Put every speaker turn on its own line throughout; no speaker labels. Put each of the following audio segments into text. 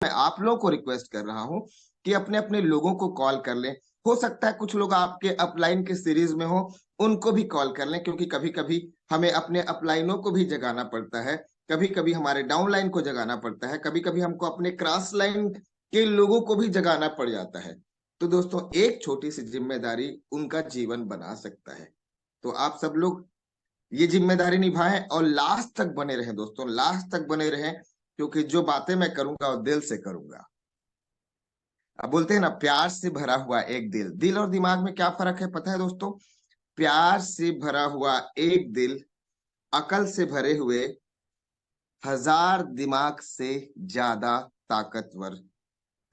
मैं आप लोगों को रिक्वेस्ट कर रहा हूं कि अपने अपने लोगों को कॉल कर लें। हो सकता है कुछ लोग आपके अपलाइन के सीरीज में हो, उनको भी कॉल कर लें, क्योंकि कभी कभी हमें अपने अपलाइनों को भी जगाना पड़ता है, कभी कभी हमारे डाउन लाइन को जगाना पड़ता है, कभी कभी हमको अपने क्रॉस लाइन के लोगों को भी जगाना पड़ जाता है। तो दोस्तों, एक छोटी सी जिम्मेदारी उनका जीवन बना सकता है। तो आप सब लोग ये जिम्मेदारी निभाएं और लास्ट तक बने रहें दोस्तों, लास्ट तक बने रहें, क्योंकि जो बातें मैं करूंगा वो दिल से करूंगा। अब बोलते हैं ना, प्यार से भरा हुआ एक दिल। दिल और दिमाग में क्या फर्क है पता है दोस्तों? प्यार से भरा हुआ एक दिल अकल से भरे हुए हजार दिमाग से ज्यादा ताकतवर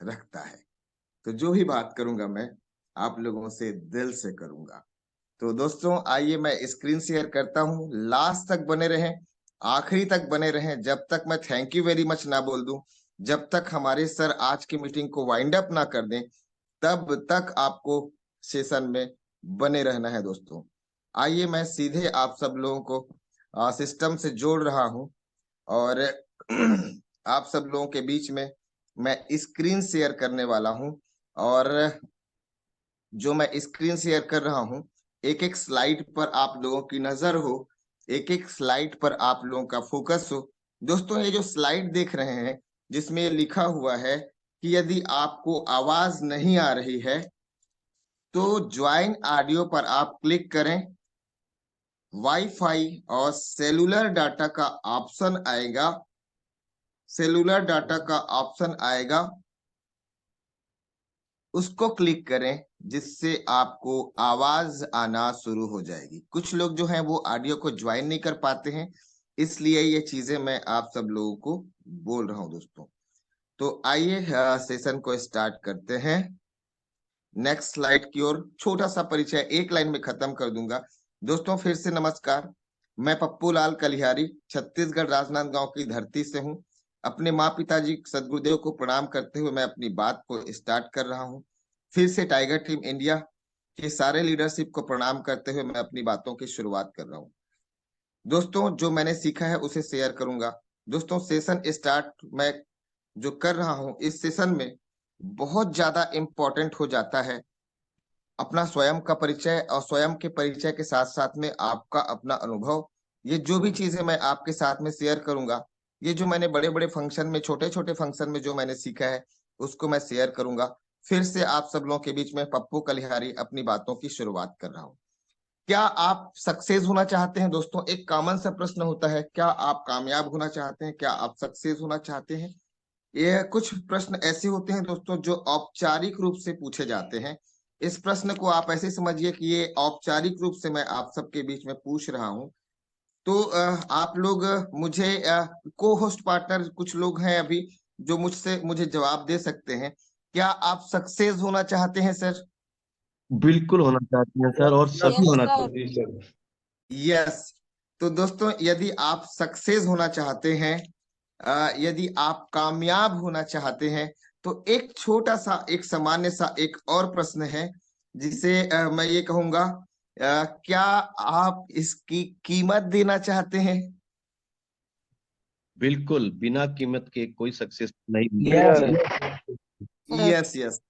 रखता है। तो जो भी बात करूंगा मैं आप लोगों से दिल से करूंगा। तो दोस्तों, आइए मैं स्क्रीन शेयर करता हूं। लास्ट तक बने रहें, आखिरी तक बने रहें, जब तक मैं थैंक यू वेरी मच ना बोल दूं, जब तक हमारे सर आज की मीटिंग को वाइंड अप ना कर दें, तब तक आपको सेशन में बने रहना है दोस्तों। आइए मैं सीधे आप सब लोगों को सिस्टम से जोड़ रहा हूं और आप सब लोगों के बीच में मैं स्क्रीन शेयर करने वाला हूं। और जो मैं स्क्रीन शेयर कर रहा हूं, एक एक स्लाइड पर आप लोगों की नजर हो, एक एक स्लाइड पर आप लोगों का फोकस हो। दोस्तों, ये जो स्लाइड देख रहे हैं जिसमें लिखा हुआ है कि यदि आपको आवाज नहीं आ रही है तो ज्वाइन ऑडियो पर आप क्लिक करें। वाईफाई और सेलुलर डाटा का ऑप्शन आएगा, सेलुलर डाटा का ऑप्शन आएगा, उसको क्लिक करें, जिससे आपको आवाज आना शुरू हो जाएगी। कुछ लोग जो हैं वो ऑडियो को ज्वाइन नहीं कर पाते हैं, इसलिए ये चीजें मैं आप सब लोगों को बोल रहा हूं दोस्तों। तो आइए सेशन को स्टार्ट करते हैं। नेक्स्ट स्लाइड की ओर छोटा सा परिचय एक लाइन में खत्म कर दूंगा। दोस्तों, फिर से नमस्कार। मैं पप्पू लाल कलिहारी छत्तीसगढ़ राजनांदगांव की धरती से हूं। अपने माँ पिताजी सदगुरुदेव को प्रणाम करते हुए मैं अपनी बात को स्टार्ट कर रहा हूं। फिर से टाइगर टीम इंडिया के सारे लीडरशिप को प्रणाम करते हुए मैं अपनी बातों की शुरुआत कर रहा हूं। दोस्तों, जो मैंने सीखा है उसे शेयर करूंगा। दोस्तों, सेशन स्टार्ट मैं जो कर रहा हूं, इस सेशन में बहुत ज्यादा इंपॉर्टेंट हो जाता है अपना स्वयं का परिचय, और स्वयं के परिचय के साथ साथ में आपका अपना अनुभव। ये जो भी चीजें मैं आपके साथ में शेयर करूंगा, ये जो मैंने बड़े बड़े फंक्शन में, छोटे छोटे फंक्शन में जो मैंने सीखा है, उसको मैं शेयर करूंगा। फिर से आप सब लोगों के बीच में पप्पू कलिहारी अपनी बातों की शुरुआत कर रहा हूँ। क्या आप सक्सेस होना चाहते हैं दोस्तों? एक कॉमन सा प्रश्न होता है, क्या आप कामयाब होना चाहते हैं, क्या आप सक्सेस होना चाहते हैं? ये कुछ प्रश्न ऐसे होते हैं दोस्तों जो औपचारिक रूप से पूछे जाते हैं। इस प्रश्न को आप ऐसे समझिए कि ये औपचारिक रूप से मैं आप सबके बीच में पूछ रहा हूं। तो आप लोग मुझे को होस्ट पार्टनर कुछ लोग हैं अभी जो मुझे जवाब दे सकते हैं। क्या आप सक्सेस होना चाहते हैं सर?
बिल्कुल होना चाहते हैं सर, और सभी होना चाहते हैं सर।
यस। तो दोस्तों, यदि आप सक्सेस होना चाहते हैं, यदि आप कामयाब होना चाहते हैं, तो एक छोटा सा, एक सामान्य सा एक और प्रश्न है, जिसे मैं ये कहूंगा, क्या आप इसकी कीमत देना चाहते हैं?
बिल्कुल, बिना कीमत के कोई सक्सेस नहीं मिलेगा सर।
Yes yes.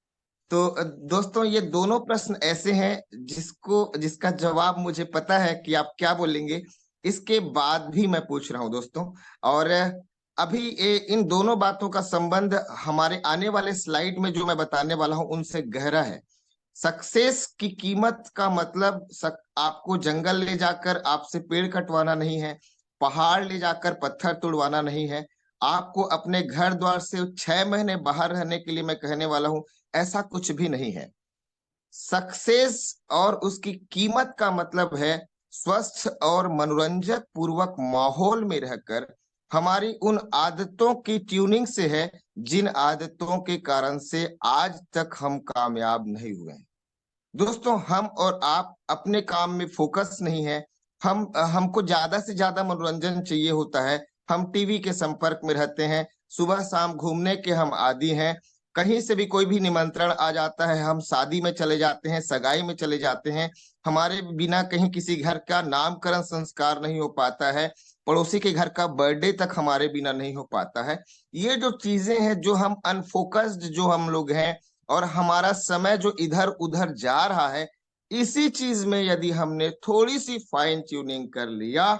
तो दोस्तों, ये दोनों प्रश्न ऐसे हैं जिसका जवाब मुझे पता है कि आप क्या बोलेंगे, इसके बाद भी मैं पूछ रहा हूं दोस्तों। और अभी इन दोनों बातों का संबंध हमारे आने वाले स्लाइड में जो मैं बताने वाला हूं उनसे गहरा है। सक्सेस की कीमत का मतलब आपको जंगल ले जाकर आपसे पेड़ कटवाना नहीं है, पहाड़ ले जाकर पत्थर तोड़वाना नहीं है, आपको अपने घर द्वार से 6 महीने बाहर रहने के लिए मैं कहने वाला हूं, ऐसा कुछ भी नहीं है। सक्सेस और उसकी कीमत का मतलब है स्वस्थ और मनोरंजक पूर्वक माहौल में रहकर हमारी उन आदतों की ट्यूनिंग से है जिन आदतों के कारण से आज तक हम कामयाब नहीं हुए हैं। दोस्तों, हम और आप अपने काम में फोकस नहीं है। हमको ज्यादा से ज्यादा मनोरंजन चाहिए होता है। हम टीवी के संपर्क में रहते हैं, सुबह शाम घूमने के हम आदी हैं। कहीं से भी कोई भी निमंत्रण आ जाता है, हम शादी में चले जाते हैं, सगाई में चले जाते हैं। हमारे बिना कहीं किसी घर का नामकरण संस्कार नहीं हो पाता है। पड़ोसी के घर का बर्थडे तक हमारे बिना नहीं हो पाता है। ये जो चीजें हैं, जो हम अनफोकस्ड जो हम लोग हैं, और हमारा समय जो इधर उधर जा रहा है, इसी चीज में यदि हमने थोड़ी सी फाइन ट्यूनिंग कर लिया,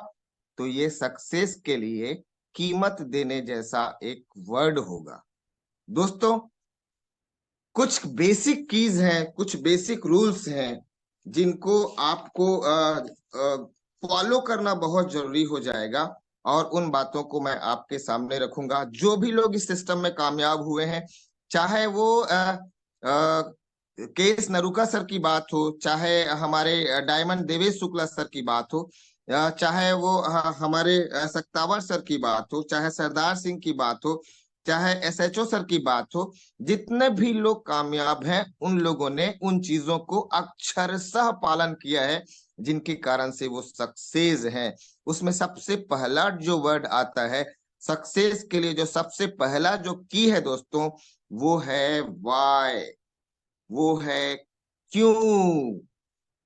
तो ये सक्सेस के लिए कीमत देने जैसा एक वर्ड होगा। दोस्तों, कुछ बेसिक कीज हैं, कुछ बेसिक रूल्स हैं, जिनको आपको फॉलो करना बहुत जरूरी हो जाएगा, और उन बातों को मैं आपके सामने रखूंगा। जो भी लोग इस सिस्टम में कामयाब हुए हैं, चाहे वो केएस नरूका सर की बात हो, चाहे हमारे डायमंड देवेश शुक्ला सर की बात हो, चाहे वो हमारे सक्तावर सर की बात हो, चाहे सरदार सिंह की बात हो, चाहे एसएचओ सर की बात हो, जितने भी लोग कामयाब हैं, उन लोगों ने उन चीजों को अक्षरशः पालन किया है, जिनके कारण से वो सक्सेस हैं। उसमें सबसे पहला जो वर्ड आता है सक्सेस के लिए, जो सबसे पहला जो की है दोस्तों, वो है वाई, वो है क्यों,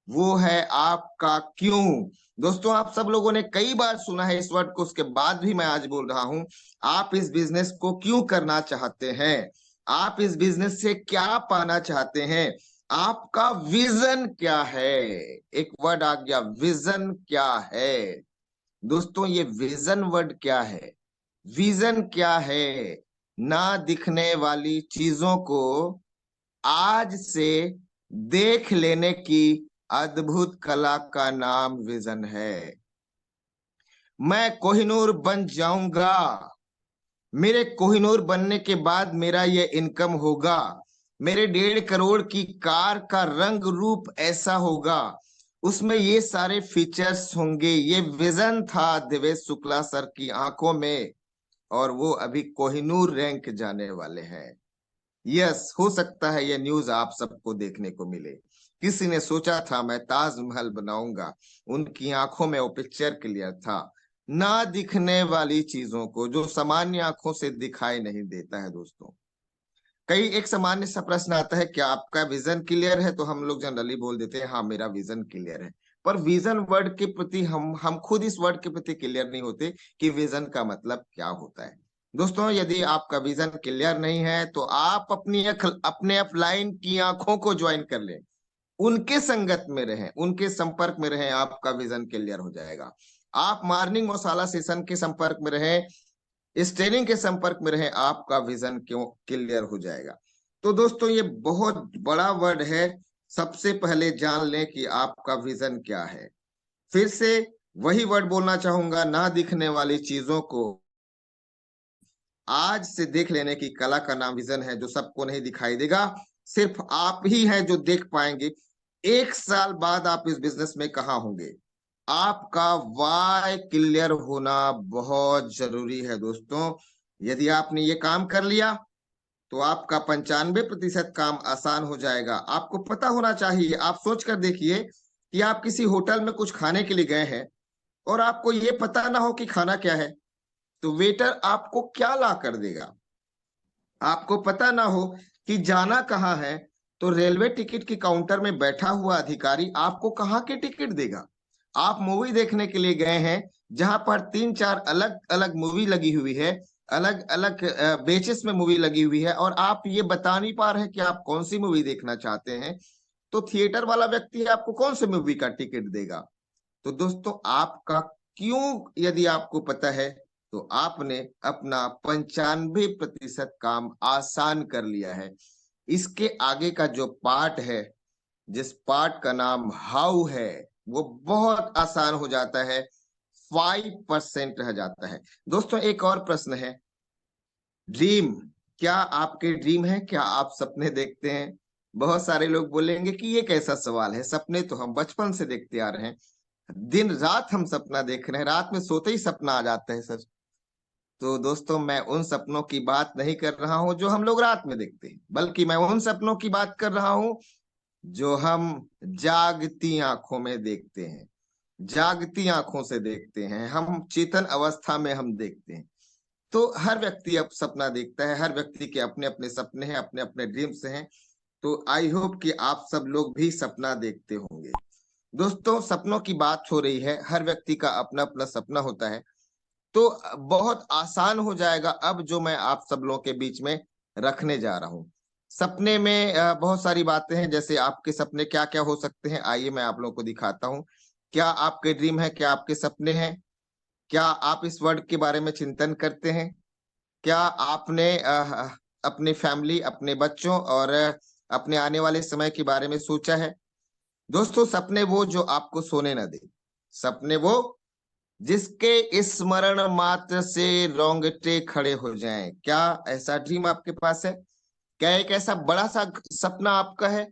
वो है आपका क्यों। दोस्तों, आप सब लोगों ने कई बार सुना है इस वर्ड को, उसके बाद भी मैं आज बोल रहा हूं। आप इस बिजनेस को क्यों करना चाहते हैं? आप इस बिजनेस से क्या पाना चाहते हैं? आपका विजन क्या है? एक वर्ड आ गया, विजन क्या है। दोस्तों, ये विजन वर्ड क्या है? विजन क्या है? ना दिखने वाली चीजों को आज से देख लेने की अद्भुत कला का नाम विजन है। मैं कोहिनूर बन जाऊंगा, मेरे कोहिनूर बनने के बाद मेरा ये इनकम होगा, मेरे 1.5 करोड़ की कार का रंग रूप ऐसा होगा, उसमें ये सारे फीचर्स होंगे। ये विजन था देवेश शुक्ला सर की आंखों में, और वो अभी कोहिनूर रैंक जाने वाले हैं। यस, हो सकता है ये न्यूज आप सबको देखने को मिले। किसी ने सोचा था मैं ताजमहल बनाऊंगा, उनकी आंखों में वो पिक्चर क्लियर था। ना दिखने वाली चीजों को, जो सामान्य आंखों से दिखाई नहीं देता है दोस्तों। कई एक सामान्य सा प्रश्न आता है, क्या आपका विजन क्लियर है? तो हम लोग जनरली बोल देते हैं हाँ मेरा विजन क्लियर है। पर विजन वर्ड के प्रति हम खुद इस वर्ड के प्रति क्लियर नहीं होते कि विजन का मतलब क्या होता है। दोस्तों, यदि आपका विजन क्लियर नहीं है, तो आप अपने अपलाइन की आंखों को ज्वाइन कर लें, उनके संगत में रहें, उनके संपर्क में रहें, आपका विजन क्लियर हो जाएगा। आप मॉर्निंग मसाला सेशन के संपर्क में रहें, इस ट्रेनिंग के संपर्क में रहें, आपका विजन क्यों क्लियर हो जाएगा। तो दोस्तों, ये बहुत बड़ा वर्ड है। सबसे पहले जान लें कि आपका विजन क्या है। फिर से वही वर्ड बोलना चाहूंगा, ना दिखने वाली चीजों को आज से देख लेने की कला का नाम विजन है, जो सबको नहीं दिखाई देगा, सिर्फ आप ही हैं जो देख पाएंगे। 1 साल बाद आप इस बिजनेस में कहाँ होंगे? आपका वाई क्लियर होना बहुत जरूरी है दोस्तों। यदि आपने ये काम कर लिया, तो आपका 95% काम आसान हो जाएगा। आपको पता होना चाहिए, आप सोच कर देखिए कि आप किसी होटल में कुछ खाने के लिए गए हैं, और आपको ये पता ना हो कि खाना क्या है, तो वेटर आपको क्या ला कर देगा? आपको पता ना हो कि जाना कहाँ है, तो रेलवे टिकट की काउंटर में बैठा हुआ अधिकारी आपको कहाँ के टिकट देगा? आप मूवी देखने के लिए गए हैं, जहां पर 3-4 अलग अलग मूवी लगी हुई है, अलग अलग बेचेस में मूवी लगी हुई है, और आप ये बता नहीं पा रहे हैं कि आप कौन सी मूवी देखना चाहते हैं, तो थिएटर वाला व्यक्ति आपको कौन सी मूवी का टिकट देगा? तो दोस्तों, आपका क्यों यदि आपको पता है, तो आपने अपना 95% काम आसान कर लिया है। इसके आगे का जो पार्ट है, जिस पार्ट का नाम हाउ है, वो बहुत आसान हो जाता है, 5% रह जाता है। दोस्तों, एक और प्रश्न है, ड्रीम, क्या आपके ड्रीम है? क्या आप सपने देखते हैं? बहुत सारे लोग बोलेंगे कि ये कैसा सवाल है, सपने तो हम बचपन से देखते आ रहे हैं, दिन रात हम सपना देख रहे हैं, रात में सोते ही सपना आ जाता है सर। तो दोस्तों, मैं उन सपनों की बात नहीं कर रहा हूं जो हम लोग रात में देखते हैं, बल्कि मैं उन सपनों की बात कर रहा हूं जो हम जागती आंखों में देखते हैं, जागती आंखों से देखते हैं, हम चेतन अवस्था में हम देखते हैं। तो हर व्यक्ति अब सपना देखता है, हर व्यक्ति के अपने अपने सपने हैं, अपने अपने ड्रीम्स हैं। तो आई होप कि आप सब लोग भी सपना देखते होंगे। दोस्तों, सपनों की बात हो रही है, हर व्यक्ति का अपना अपना सपना होता है। तो बहुत आसान हो जाएगा अब जो मैं आप सब लोगों के बीच में रखने जा रहा हूँ। सपने में बहुत सारी बातें हैं, जैसे आपके सपने क्या क्या हो सकते हैं, आइए मैं आप लोगों को दिखाता हूँ। क्या आपके ड्रीम है, क्या आपके सपने हैं? क्या आप इस वर्ड के बारे में चिंतन करते हैं? क्या आपने अपनी फैमिली, अपने बच्चों और अपने आने वाले समय के बारे में सोचा है? दोस्तों, सपने वो जो आपको सोने न दे, सपने वो जिसके स्मरण मात्र से रोंगटे खड़े हो जाएं। क्या ऐसा ड्रीम आपके पास है? क्या एक ऐसा बड़ा सा सपना आपका है?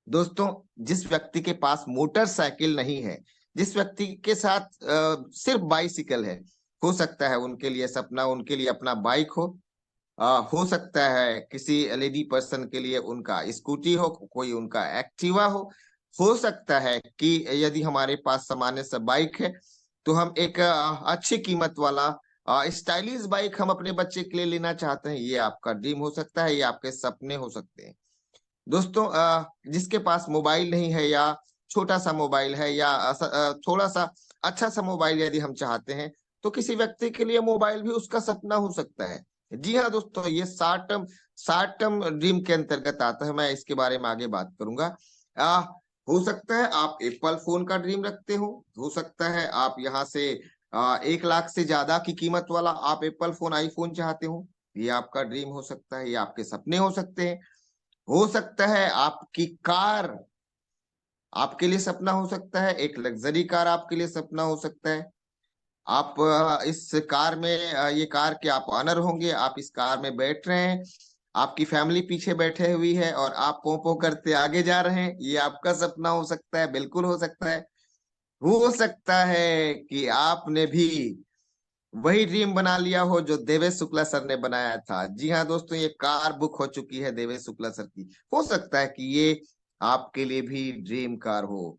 दोस्तों, जिस व्यक्ति के पास मोटरसाइकिल नहीं है, जिस व्यक्ति के साथ सिर्फ बाइसिकल है, हो सकता है उनके लिए सपना, उनके लिए अपना बाइक हो सकता है किसी लेडी पर्सन के लिए उनका स्कूटी हो, कोई उनका एक्टिवा हो सकता है कि यदि हमारे पास सामान्य सा बाइक है तो हम एक अच्छी कीमत वाला स्टाइलिश बाइक हम अपने बच्चे के लिए लेना चाहते हैं। ये आपका ड्रीम हो सकता है, ये आपके सपने हो सकते हैं। दोस्तों, जिसके पास मोबाइल नहीं है, या छोटा सा मोबाइल है, या थोड़ा सा अच्छा सा मोबाइल यदि हम चाहते हैं, तो किसी व्यक्ति के लिए मोबाइल भी उसका सपना हो सकता है। जी हाँ दोस्तों, ये शॉर्ट टर्म ड्रीम के अंतर्गत आता है। मैं इसके बारे में आगे बात करूंगा। आ, हो सकता है आप एप्पल फोन का ड्रीम रखते हो सकता है आप यहाँ से 1 लाख से ज्यादा की कीमत वाला आप एप्पल फोन, आईफोन चाहते हो। ये आपका ड्रीम हो सकता है, ये आपके सपने हो सकते हैं। हो सकता है आपकी कार आपके लिए सपना हो सकता है, एक लग्जरी कार आपके लिए सपना हो सकता है। आप इस कार में ये कार के आप ऑनर होंगे, आप इस कार में बैठ रहे हैं, आपकी फैमिली पीछे बैठे हुई है और आप पो पो करते आगे जा रहे हैं। ये आपका सपना हो सकता है, बिल्कुल हो सकता है। हो सकता है कि आपने भी वही ड्रीम बना लिया हो जो देवेश शुक्ला सर ने बनाया था। जी हाँ दोस्तों, ये कार बुक हो चुकी है देवेश शुक्ला सर की। हो सकता है कि ये आपके लिए भी ड्रीम कार हो,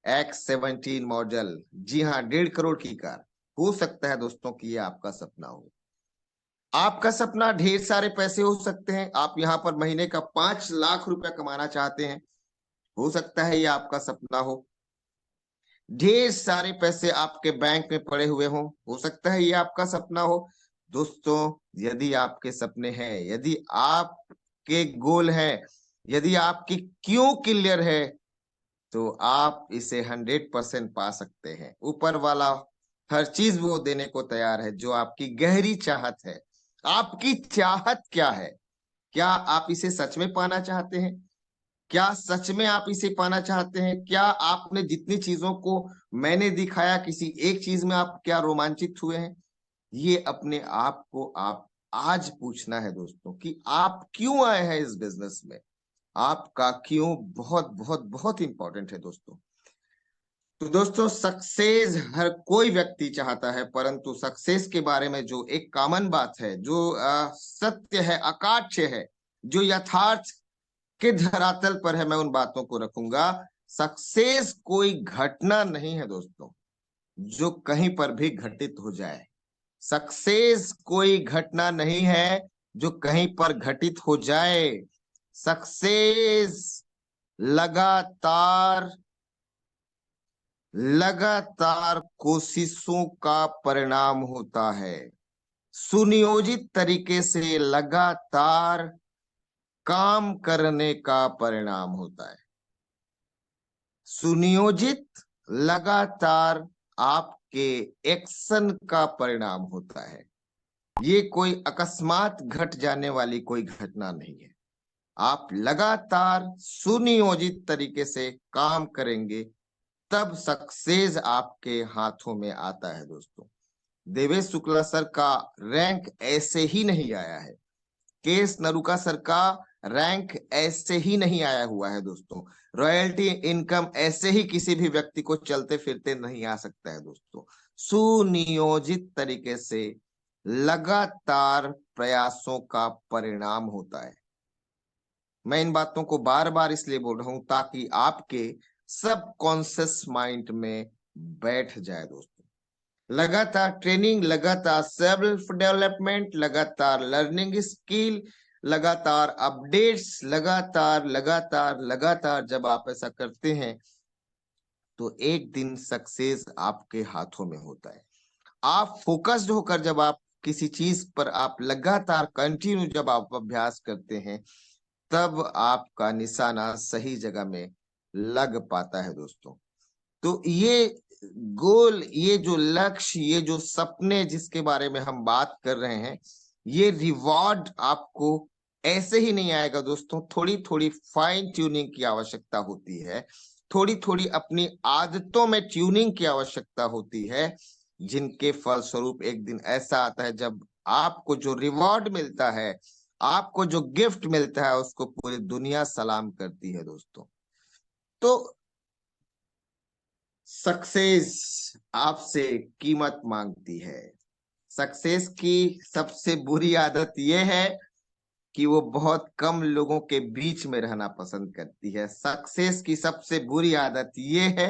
X17 मॉडल। जी हाँ, 1.5 करोड़ की कार। हो सकता है दोस्तों कि ये आपका सपना हो। आपका सपना ढेर सारे पैसे हो सकते हैं, आप यहाँ पर महीने का 5 लाख रुपया कमाना चाहते हैं। हो सकता है ये आपका सपना हो। ढेर सारे पैसे आपके बैंक में पड़े हुए हों, हो सकता है ये आपका सपना हो। दोस्तों, यदि आपके सपने हैं, यदि आपके गोल है, यदि आपकी क्यों क्लियर है, तो आप इसे 100% पा सकते हैं। ऊपर वाला हर चीज वो देने को तैयार है जो आपकी गहरी चाहत है। आपकी चाहत क्या है? क्या आप इसे सच में पाना चाहते हैं? क्या सच में आप इसे पाना चाहते हैं? क्या आपने जितनी चीजों को मैंने दिखाया, किसी एक चीज में आप क्या रोमांचित हुए हैं? ये अपने आप को आप आज पूछना है दोस्तों कि आप क्यों आए हैं इस बिजनेस में। आपका क्यों बहुत बहुत बहुत इंपॉर्टेंट है दोस्तों। तो दोस्तों, सक्सेस हर कोई व्यक्ति चाहता है, परंतु सक्सेस के बारे में जो एक कॉमन बात है, जो सत्य है, अकाट्य है, जो यथार्थ के धरातल पर है, मैं उन बातों को रखूंगा। सक्सेस कोई घटना नहीं है दोस्तों जो कहीं पर भी घटित हो जाए। सक्सेस कोई घटना नहीं है जो कहीं पर घटित हो जाए। सक्सेस लगातार लगातार कोशिशों का परिणाम होता है। सुनियोजित तरीके से लगातार काम करने का परिणाम होता है। सुनियोजित लगातार आपके एक्शन का परिणाम होता है। ये कोई अकस्मात घट जाने वाली कोई घटना नहीं है। आप लगातार सुनियोजित तरीके से काम करेंगे तब सक्सेस आपके हाथों में आता है दोस्तों। देवेश शुक्ला सर का रैंक ऐसे ही नहीं आया है। केएस नरूका सर का रैंक ऐसे ही नहीं आया हुआ है दोस्तों। रॉयल्टी इनकम ऐसे ही किसी भी व्यक्ति को चलते फिरते नहीं आ सकता है दोस्तों। सुनियोजित तरीके से लगातार प्रयासों का परिणाम होता है। मैं इन बातों को बार बार इसलिए बोल रहा हूं ताकि आपके सब कॉन्शियस माइंड में बैठ जाए दोस्तों। लगातार ट्रेनिंग, लगातार सेल्फ डेवलपमेंट, लगातार लर्निंग स्किल, लगातार अपडेट्स, लगातार लगातार लगातार जब आप ऐसा करते हैं तो एक दिन सक्सेस आपके हाथों में होता है। आप फोकस्ड होकर जब आप किसी चीज पर आप लगातार कंटिन्यू जब आप अभ्यास करते हैं, तब आपका निशाना सही जगह में लग पाता है दोस्तों। तो ये गोल, ये जो लक्ष्य, ये जो सपने जिसके बारे में हम बात कर रहे हैं, ये रिवॉर्ड आपको ऐसे ही नहीं आएगा दोस्तों। थोड़ी थोड़ी फाइन ट्यूनिंग की आवश्यकता होती है, थोड़ी थोड़ी अपनी आदतों में ट्यूनिंग की आवश्यकता होती है, जिनके फलस्वरूप एक दिन ऐसा आता है जब आपको जो रिवॉर्ड मिलता है, आपको जो गिफ्ट मिलता है, उसको पूरी दुनिया सलाम करती है दोस्तों। तो सक्सेस आपसे कीमत मांगती है। सक्सेस की सबसे बुरी आदत यह है कि वो बहुत कम लोगों के बीच में रहना पसंद करती है। सक्सेस की सबसे बुरी आदत ये है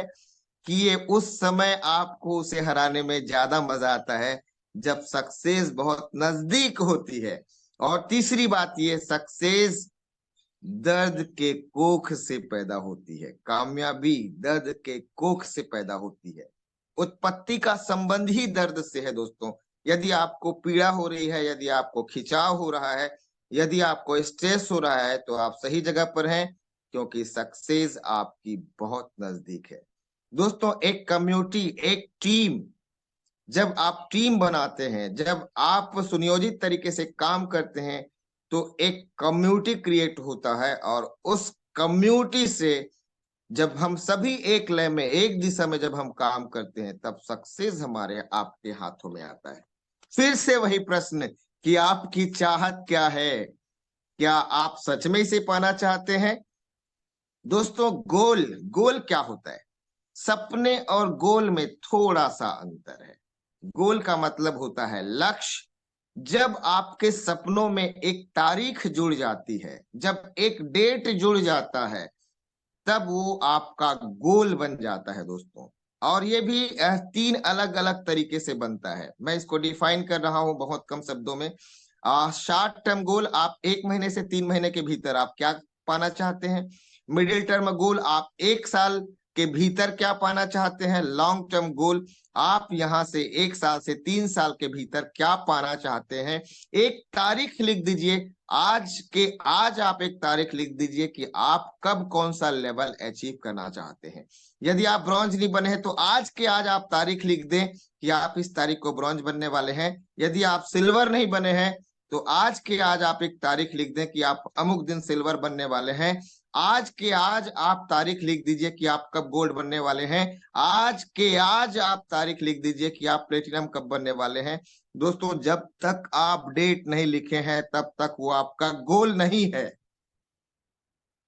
कि ये उस समय आपको उसे हराने में ज्यादा मजा आता है जब सक्सेस बहुत नजदीक होती है। और तीसरी बात, ये सक्सेस दर्द के कोख से पैदा होती है। कामयाबी दर्द के कोख से पैदा होती है। उत्पत्ति का संबंध ही दर्द से है दोस्तों। यदि आपको पीड़ा हो रही है, यदि आपको खिंचाव हो रहा है, यदि आपको स्ट्रेस हो रहा है, तो आप सही जगह पर हैं, क्योंकि सक्सेस आपकी बहुत नजदीक है दोस्तों। एक कम्युनिटी, एक टीम, जब आप टीम बनाते हैं, जब आप सुनियोजित तरीके से काम करते हैं, तो एक कम्युनिटी क्रिएट होता है। और उस कम्युनिटी से जब हम सभी एक लय में, एक दिशा में जब हम काम करते हैं, तब सक्सेस हमारे आपके हाथों में आता है। फिर से वही प्रश्न कि आपकी चाहत क्या है? क्या आप सच में इसे पाना चाहते हैं? दोस्तों, गोल, गोल क्या होता है? सपने और गोल में थोड़ा सा अंतर है। गोल का मतलब होता है लक्ष्य। जब आपके सपनों में एक तारीख जुड़ जाती है, जब एक डेट जुड़ जाता है, तब वो आपका गोल बन जाता है दोस्तों। और ये भी तीन अलग अलग तरीके से बनता है। मैं इसको डिफाइन कर रहा हूं बहुत कम शब्दों में। शॉर्ट टर्म गोल, आप 1 महीने से 3 महीने के भीतर आप क्या पाना चाहते हैं। मिडिल टर्म गोल, आप 1 साल के भीतर क्या पाना चाहते हैं। लॉन्ग टर्म गोल, आप यहां से 1 साल से 3 साल के भीतर क्या पाना चाहते हैं। एक तारीख लिख दीजिए। आज आप एक तारीख लिख दीजिए कि आप कब कौन सा लेवल अचीव करना चाहते हैं। यदि आप ब्रॉन्ज नहीं बने हैं, तो आज के आज आप तारीख लिख दें कि आप इस तारीख को ब्रॉन्ज बनने वाले हैं। यदि आप सिल्वर नहीं बने हैं, तो आज के आज आप एक तारीख लिख दें कि आप अमुक दिन सिल्वर बनने वाले हैं। आज के आज आप तारीख लिख दीजिए कि आप कब गोल्ड बनने वाले हैं। आज के आज आप तारीख लिख दीजिए कि आप प्लेटिनम कब बनने वाले हैं। दोस्तों, जब तक आप डेट नहीं लिखे हैं, तब तक वो आपका गोल नहीं है।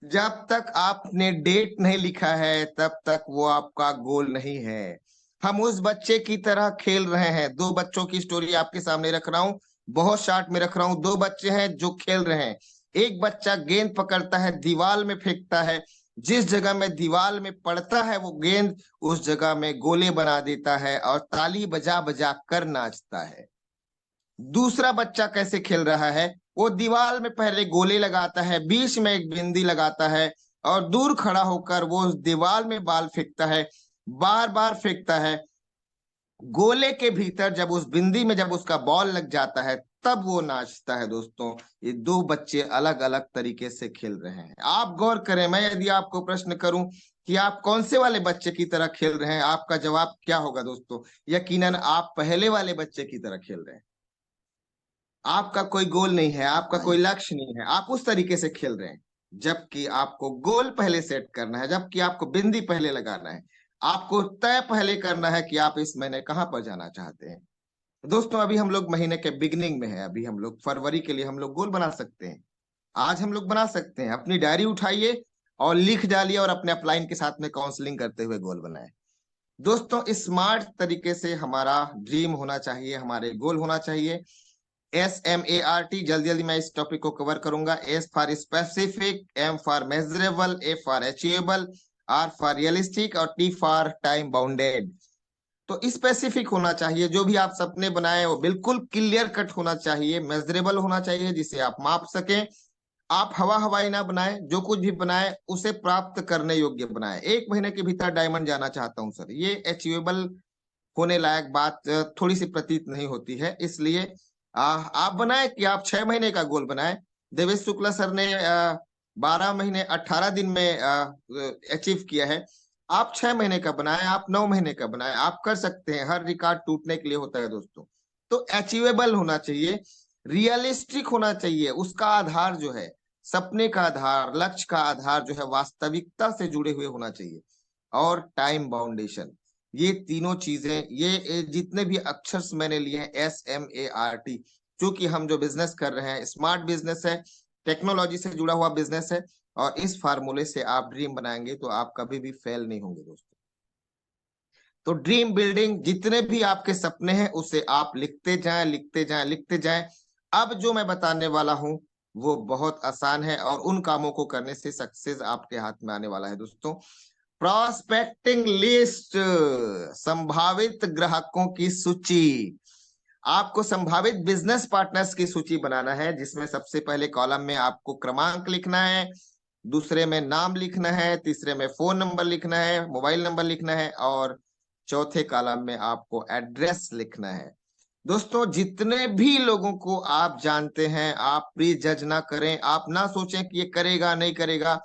जब तक आपने डेट नहीं लिखा है, तब तक वो आपका गोल नहीं है। हम उस बच्चे की तरह खेल रहे हैं। 2 बच्चों की स्टोरी आपके सामने रख रहा हूं, बहुत शार्ट में रख रहा हूं। 2 बच्चे हैं जो खेल रहे हैं। एक बच्चा गेंद पकड़ता है, दीवार में फेंकता है। जिस जगह में दीवार में पड़ता है वो गेंद, उस जगह में गोले बना देता है और ताली बजा बजा कर नाचता है। दूसरा बच्चा कैसे खेल रहा है? वो दीवार में पहले गोले लगाता है, बीच में एक बिंदी लगाता है, और दूर खड़ा होकर वो उस दीवार में बाल फेंकता है, बार बार फेंकता है। गोले के भीतर जब उस बिंदी में जब उसका बॉल लग जाता है, तब वो नाचता है दोस्तों। ये 2 बच्चे अलग अलग तरीके से खेल रहे हैं। आप गौर करें, मैं यदि आपको प्रश्न करूं कि आप कौन से वाले बच्चे की तरह खेल रहे हैं, आपका जवाब क्या होगा दोस्तों? यकीनन आप पहले वाले बच्चे की तरह खेल रहे हैं। आपका कोई गोल नहीं है, आपका कोई लक्ष्य नहीं है, आप उस तरीके से खेल रहे हैं। जबकि आपको गोल पहले सेट करना है, जबकि आपको बिंदी पहले लगाना है, आपको तय पहले करना है कि आप इस महीने कहां पर जाना चाहते हैं। दोस्तों, अभी हम लोग महीने के बिगिनिंग में है। अभी हम लोग फरवरी के लिए हम लोग गोल बना सकते हैं। आज हम लोग बना सकते हैं। अपनी डायरी उठाइए और लिख डालिए और अपने अपलाइन के साथ में काउंसलिंग करते हुए गोल बनाए। दोस्तों, स्मार्ट तरीके से हमारा ड्रीम होना चाहिए, हमारे गोल होना चाहिए। SMART, जल्दी जल्दी मैं इस टॉपिक को कवर करूंगा। S for specific, M for measurable, A for achievable, R for realistic और T फॉर टाइम बाउंडेड। तो स्पेसिफिक होना चाहिए। जो भी आप सपने बनाए वो बिल्कुल क्लियर कट होना चाहिए, मेजरेबल होना चाहिए, जिसे आप माप सकें। आप हवा हवाई ना बनाए, जो कुछ भी बनाए उसे प्राप्त करने योग्य बनाए। 1 महीने के भीतर डायमंड जाना चाहता हूं सर, ये अचीवेबल होने लायक बात थोड़ी सी प्रतीत नहीं होती है। इसलिए आप बनाए कि आप 6 महीने का गोल बनाए। देवेश शुक्ला सर ने 12 महीने 18 दिन में अचीव किया है। आप 6 महीने का बनाए, आप 9 महीने का बनाए, आप कर सकते हैं। हर रिकॉर्ड टूटने के लिए होता है दोस्तों। तो अचीवेबल होना चाहिए, रियलिस्टिक होना चाहिए। उसका आधार जो है, सपने का आधार, लक्ष्य का आधार जो है वास्तविकता से जुड़े हुए होना चाहिए। और टाइम बाउंडेशन, ये तीनों चीजें, ये जितने भी अक्षर मैंने लिए हैं, SMART, क्योंकि हम जो बिजनेस कर रहे हैं स्मार्ट बिजनेस है, टेक्नोलॉजी से जुड़ा हुआ बिजनेस है, और इस फार्मूले से आप ड्रीम बनाएंगे तो आप कभी भी फेल नहीं होंगे दोस्तों। तो ड्रीम बिल्डिंग, जितने भी आपके सपने हैं उसे आप लिखते जाएं, लिखते जाएं, लिखते जाएं। अब जो मैं बताने वाला हूं वो बहुत आसान है, और उन कामों को करने से सक्सेस आपके हाथ में आने वाला है दोस्तों। प्रॉस्पेक्टिंग लिस्ट, संभावित ग्राहकों की सूची। आपको संभावित बिजनेस पार्टनर्स की सूची बनाना है, जिसमें सबसे पहले कॉलम में आपको क्रमांक लिखना है, दूसरे में नाम लिखना है, तीसरे में फोन नंबर लिखना है, मोबाइल नंबर लिखना है, और चौथे कॉलम में आपको एड्रेस लिखना है। दोस्तों, जितने भी लोगों को आप जानते हैं, आप प्लीज जज ना करें, आप ना सोचें कि ये करेगा नहीं करेगा।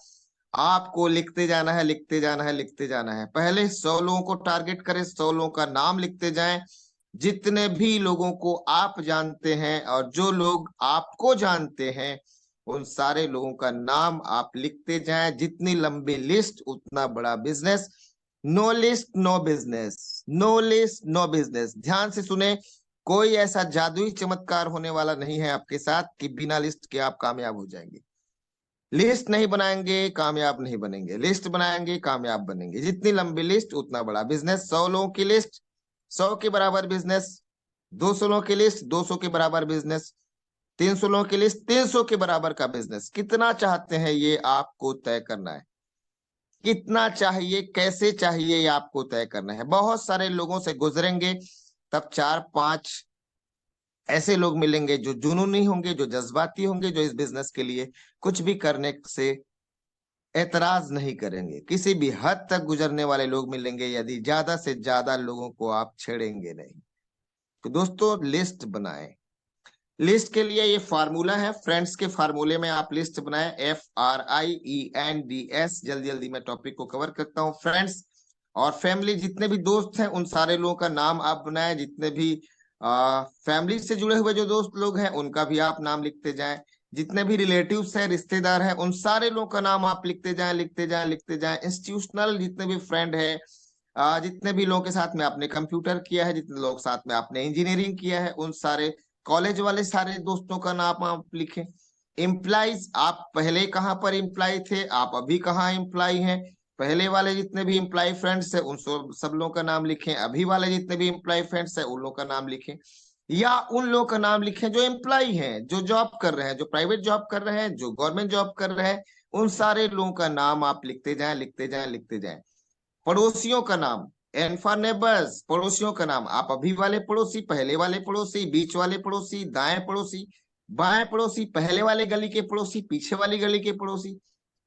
आपको लिखते जाना है, लिखते जाना है, लिखते जाना है। पहले 100 लोगों को टारगेट करें, 100 लोगों का नाम लिखते जाएं। जितने भी लोगों को आप जानते हैं और जो लोग आपको जानते हैं, उन सारे लोगों का नाम आप लिखते जाएं। जितनी लंबी लिस्ट उतना बड़ा business. No list no business, no list no business. ध्यान से सुने, कोई ऐसा जादुई चमत्कार होने वाला नहीं है आपके साथ कि बिना लिस्ट के आप कामयाब हो जाएंगे। लिस्ट नहीं बनाएंगे कामयाब नहीं बनेंगे, लिस्ट बनाएंगे कामयाब बनेंगे। जितनी लंबी लिस्ट उतना बड़ा बिजनेस। 100 लोगों की लिस्ट 100 के बराबर बिजनेस, 200 लोगों की लिस्ट 200 के बराबर बिजनेस, 300 लोगों की लिस्ट 300 के बराबर का बिजनेस। कितना चाहते हैं ये आपको तय करना है। कितना चाहिए, कैसे चाहिए, ये आपको तय करना है। बहुत सारे लोगों से गुजरेंगे, तब 4-5 ऐसे लोग मिलेंगे जो जुनूनी होंगे, जो जज्बाती होंगे, जो इस बिजनेस के लिए कुछ भी करने से एतराज नहीं करेंगे। किसी भी हद तक गुजरने वाले लोग मिलेंगे यदि ज्यादा से ज्यादा लोगों को आप छेड़ेंगे नहीं। तो दोस्तों, लिस्ट बनाएं। लिस्ट के लिए ये फार्मूला है, फ्रेंड्स के फार्मूले में आप लिस्ट बनाएं, FRIENDS। जल्दी जल्दी मैं टॉपिक को कवर करता हूं। फ्रेंड्स और फैमिली, जितने भी दोस्त हैं उन सारे लोगों का नाम आप बनाएं। जितने भी फैमिली से जुड़े हुए जो दोस्त लोग हैं उनका भी आप नाम लिखते जाएं। जितने भी रिलेटिव्स हैं, रिश्तेदार हैं, उन सारे लोगों का नाम आप लिखते जाएं, लिखते जाएं, लिखते जाएं। इंस्टीट्यूशनल जितने भी फ्रेंड है, जितने भी लोगों के साथ में आपने कंप्यूटर किया है, जितने लोग साथ में आपने इंजीनियरिंग किया है, उन सारे कॉलेज वाले सारे दोस्तों का नाम आप लिखें। एम्प्लॉइज, आप पहले कहाँ पर एम्प्लॉय थे, आप अभी कहाँ एम्प्लॉय हैं। पहले वाले जितने भी एम्प्लॉय फ्रेंड्स है उन सब लोगों का नाम लिखें। अभी वाले जितने भी एम्प्लॉय फ्रेंड्स है उन लोगों का नाम लिखें, या उन लोगों का नाम लिखें जो एम्प्लॉय हैं, जो जॉब कर रहे हैं, जो प्राइवेट जॉब कर रहे हैं, जो गवर्नमेंट जॉब कर रहे हैं। उन सारे लोगों का नाम आप लिखते जाएं, लिखते जाएं, लिखते जाएं। पड़ोसियों का नाम, एंड फॉर नेबर्स, पड़ोसियों का नाम। आप अभी वाले पड़ोसी, पहले वाले पड़ोसी, बीच वाले पड़ोसी, दाएं पड़ोसी, बाएं पड़ोसी, पहले वाले गली के पड़ोसी, पीछे वाली गली के पड़ोसी,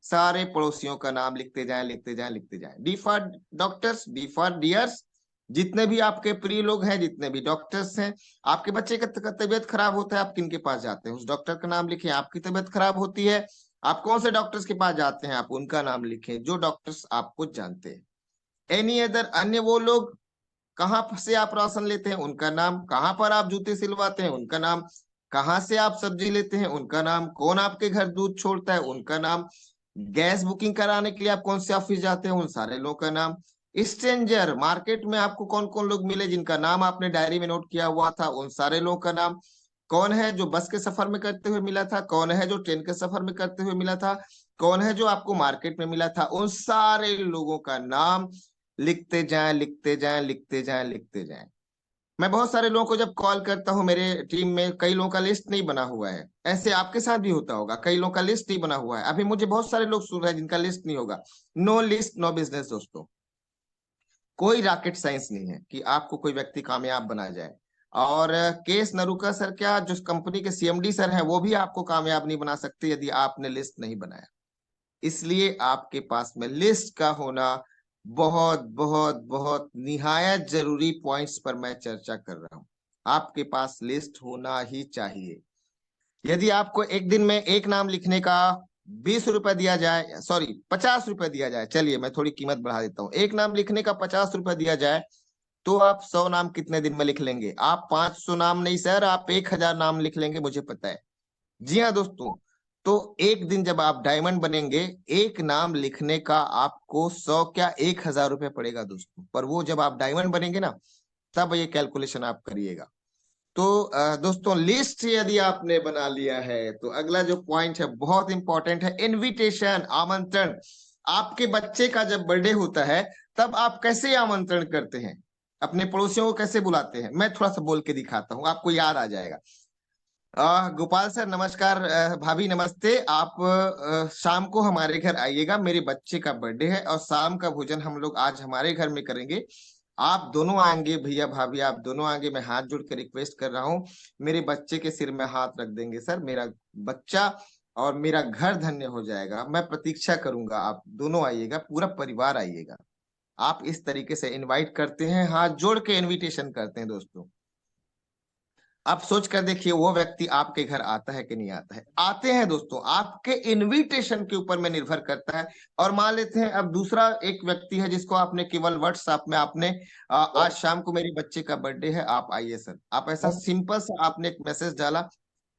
सारे पड़ोसियों का नाम लिखते जाएं, लिखते जाएं, लिखते जाएं। D for doctors, D for dears, जितने भी आपके प्रिय लोग हैं, जितने भी डॉक्टर्स हैं। आपके बच्चे का तबीयत खराब होता है, आप किन के पास जाते हैं, उस डॉक्टर का नाम लिखें। आपकी तबीयत खराब होती है, आप कौन से डॉक्टर्स के पास जाते हैं, आप उनका नाम लिखें, जो डॉक्टर्स आपको जानते हैं। एनी अदर, अन्य वो लोग, कहाँ से आप राशन लेते हैं उनका नाम, कहाँ पर आप जूते सिलवाते हैं उनका नाम, कहाँ से आप सब्जी लेते हैं उनका नाम, कौन आपके घर दूध छोड़ता है उनका नाम, गैस बुकिंग कराने के लिए आप कौन से ऑफिस जाते हैं उन सारे लोगों का नाम। स्ट्रेंजर, मार्केट में आपको कौन कौन लोग मिले जिनका नाम आपने डायरी में नोट किया हुआ था, उन सारे लोगों का नाम। कौन है जो बस के सफर में करते हुए मिला था, कौन है जो ट्रेन के सफर में करते हुए मिला था, कौन है जो आपको मार्केट में मिला था, उन सारे लोगों का नाम लिखते जाएं, लिखते जाएं, लिखते जाएं, लिखते जाएं। मैं बहुत सारे लोगों को जब कॉल करता हूं, मेरे टीम में कई लोगों का लिस्ट नहीं बना हुआ है। ऐसे आपके साथ भी होता होगा, कई लोगों का लिस्ट नहीं बना हुआ है। अभी मुझे बहुत सारे लोग सुन रहे हैं जिनका लिस्ट नहीं होगा। नो लिस्ट नो बिजनेस दोस्तों। कोई रॉकेट साइंस नहीं है कि आपको कोई व्यक्ति कामयाब बना जाए। और केस नरूका सर, क्या जो कंपनी के CMD सर हैं, वो भी आपको कामयाब नहीं बना सकते यदि आपने लिस्ट नहीं बनाया। इसलिए आपके पास में लिस्ट का होना बहुत बहुत बहुत निहायत जरूरी पॉइंट्स पर मैं चर्चा कर रहा हूं। आपके पास लिस्ट होना ही चाहिए। यदि आपको एक दिन में एक नाम लिखने का 20 रुपए दिया जाए, सॉरी 50 रुपए दिया जाए, चलिए मैं थोड़ी कीमत बढ़ा देता हूँ, एक नाम लिखने का 50 रुपए दिया जाए, तो आप 100 नाम कितने दिन में लिख लेंगे? आप 500 नाम नहीं सर, आप 1000 नाम लिख लेंगे, मुझे पता है। जी हाँ दोस्तों। तो एक दिन जब आप डायमंड बनेंगे, एक नाम लिखने का आपको 100 क्या 1000 रुपए पड़ेगा दोस्तों। पर वो जब आप डायमंड बनेंगे ना, तब ये कैलकुलेशन आप करिएगा। तो दोस्तों, लिस्ट यदि आपने बना लिया है तो अगला जो पॉइंट है बहुत इंपॉर्टेंट है, इनविटेशन, आमंत्रण। आपके बच्चे का जब बर्थडे होता है, तब आप कैसे आमंत्रण करते हैं? अपने पड़ोसियों को कैसे बुलाते हैं? मैं थोड़ा सा बोल के दिखाता हूँ, आपको याद आ जाएगा। गोपाल सर नमस्कार, भाभी नमस्ते। आप शाम को हमारे घर आइएगा, मेरे बच्चे का बर्थडे है और शाम का भोजन हम लोग आज हमारे घर में करेंगे। आप दोनों आएंगे, भैया भाभी आप दोनों आएंगे, मैं हाथ जोड़ के रिक्वेस्ट कर रहा हूँ, मेरे बच्चे के सिर में हाथ रख देंगे सर, मेरा बच्चा और मेरा घर धन्य हो जाएगा। मैं प्रतीक्षा करूंगा, आप दोनों आइएगा, पूरा परिवार आइएगा। आप इस तरीके से इनवाइट करते हैं, हाथ जोड़ के इनविटेशन करते हैं दोस्तों। आप सोच कर देखिए, वो व्यक्ति आपके घर आता है कि नहीं आता है? आते हैं दोस्तों, आपके इनविटेशन के ऊपर में निर्भर करता है। और मान लेते हैं अब दूसरा एक व्यक्ति है जिसको आपने केवल व्हाट्सएप में आपने आज शाम को मेरे बच्चे का बर्थडे है, आप आइए सर, आप ऐसा सिंपल सा आपने एक मैसेज डाला।